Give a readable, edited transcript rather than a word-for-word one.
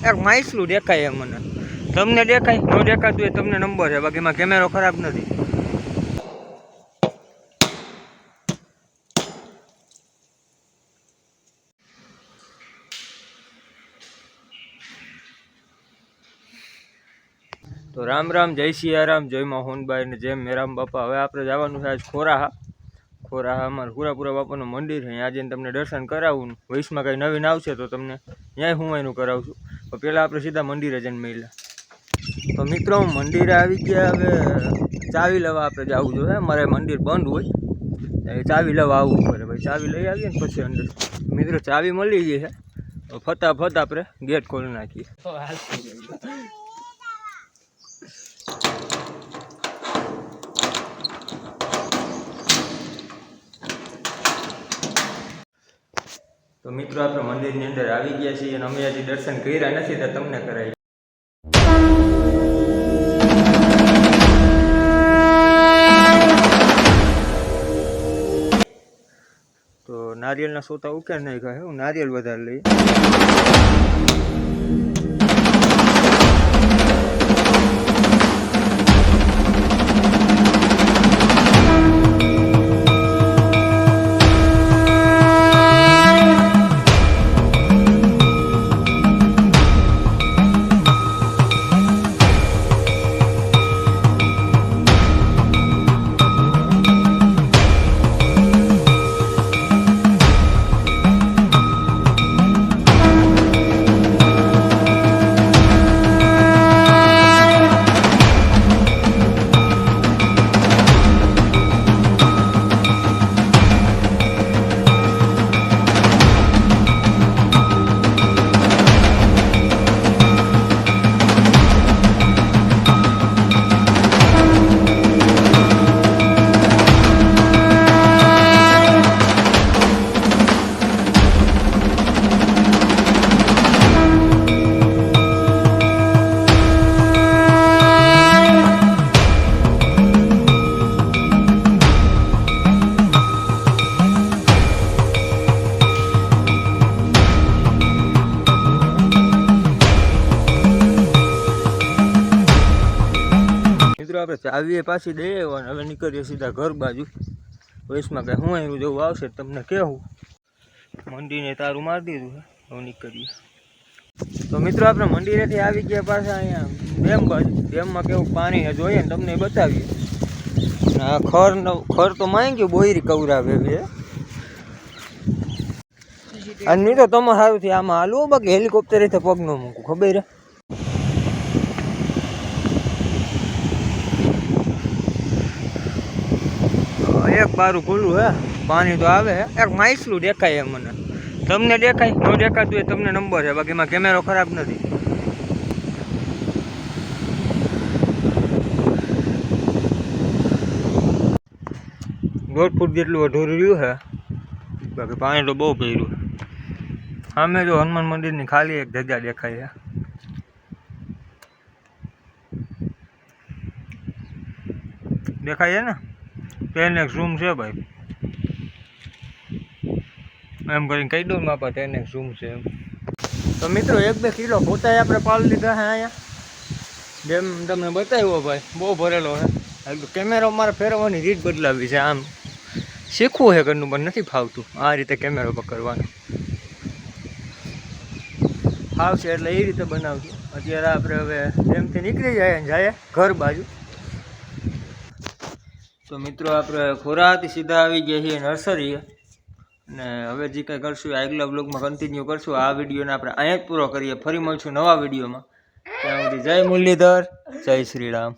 એક માઇસલું દેખાય મને, તમને દેખાય ન દેખાતું હોય તમને નંબર છે, બાકી એમાં કેમેરો ખરાબ નથી. તો રામ રામ, જય સિયારામ, જય મોહનભાઈ ને જય મેરામ બાપા. હવે આપણે જવાનું છે આજ ખોરાહા. ખોરાહા અમારા પુરાપુરા બાપાનું મંદિર છે. આજે તમને દર્શન કરાવું. વૈશમાં કંઈ નવીન આવશે તો તમને ન્યાય હું એનું કરાવું છું. તો પહેલાં આપણે સીધા મંદિરે જઈને મળ્યા. તો મિત્રો મંદિરે આવી ગયા. હવે ચાવી લેવા આપણે જવું જોઈએ. મારે મંદિર બંધ હોય ચાવી લેવા આવવું પડે. ભાઈ ચાવી લઈ આવીએ ને પછી અંદર. મિત્રો ચાવી મળી ગઈ છે. ફટાફટ આપણે ગેટ ખોલી નાખીએ. તો મિત્રો આપણે મંદિરની અંદર આવી ગયા છીએ અને અમે હજી દર્શન કર્યા નથી તો તમને કરાવી. તો નારિયેળના સોતા ઉકેલ નહીં કહે, હું નારિયેળ વધારે લઈ. આપણે ચાવીએ પાછી દઈ આવ્યા. હવે નીકળીએ સીધા ઘર બાજુ. વૈશમાં કંઈ હું એવું જેવું આવશે તમને કહેવું. મંદિરને તારું મારી દીધું છે. હવે નીકળીએ. તો મિત્રો આપણે મંદિરેથી આવી ગયા પાછા અહીંયા ડેમ બાજુ. ડેમમાં કેવું પાણી જોઈએ ને તમને બતાવીએ. આ ખર તો માંગી ગયું બોયરી કવરાવે છે. અને નહીં તો તમે સારુંથી આમાં હાલવું, બાકી હેલિકોપ્ટર પગ ન મૂકું, ખબર છે. એક બારું ખુલ્લું હે, પાણી તો આવે હે. એક માઇસલું દેખાય મને, તમને દેખાય ન દેખાતું હોય તમને નંબર છે, બાકી એમાં કેમેરો ખરાબ નથી. દોઢ ફૂટ જેટલું અઢોરું રહ્યું છે, બાકી પાણી તો બહુ પીર્યું. સામે જો હનુમાન મંદિરની ખાલી એક જગ્યા દેખાય છે. દેખાય છે ને, 10x ઝૂમ છે ભાઈ, એમ કરીને કહી દઉં માપા 10x ઝૂમ છે એમ. તો મિત્રો 1-2 કિલો પોતાએ આપણે પાડી લીધા છે અહીંયા. જેમ તમને બતાવ્યો ભાઈ બહુ ભરેલો છે. કેમેરો મારે ફેરવવાની રીત બદલાવી છે. આમ શીખવું છે ઘરનું પણ નથી ફાવતું આ રીતે કેમેરો પકડવાનો. ફાવશે એટલે એ રીતે બનાવશું. અત્યારે આપણે હવે જેમથી નીકળી જાય ને જાય ઘર બાજુ. તો મિત્રો આપણે ખોરાથી સીધા આવી ગયા છીએ નર્સરીએ. અને હવે જે કંઈ કરશું આગલા બ્લોગમાં કન્ટિન્યુ કરશું. આ વિડીયોને આપણે અહીંયા જ પૂરો કરીએ. ફરી મળશું નવા વિડીયોમાં. ત્યાં સુધી જય મુરલીધર, જય શ્રી રામ.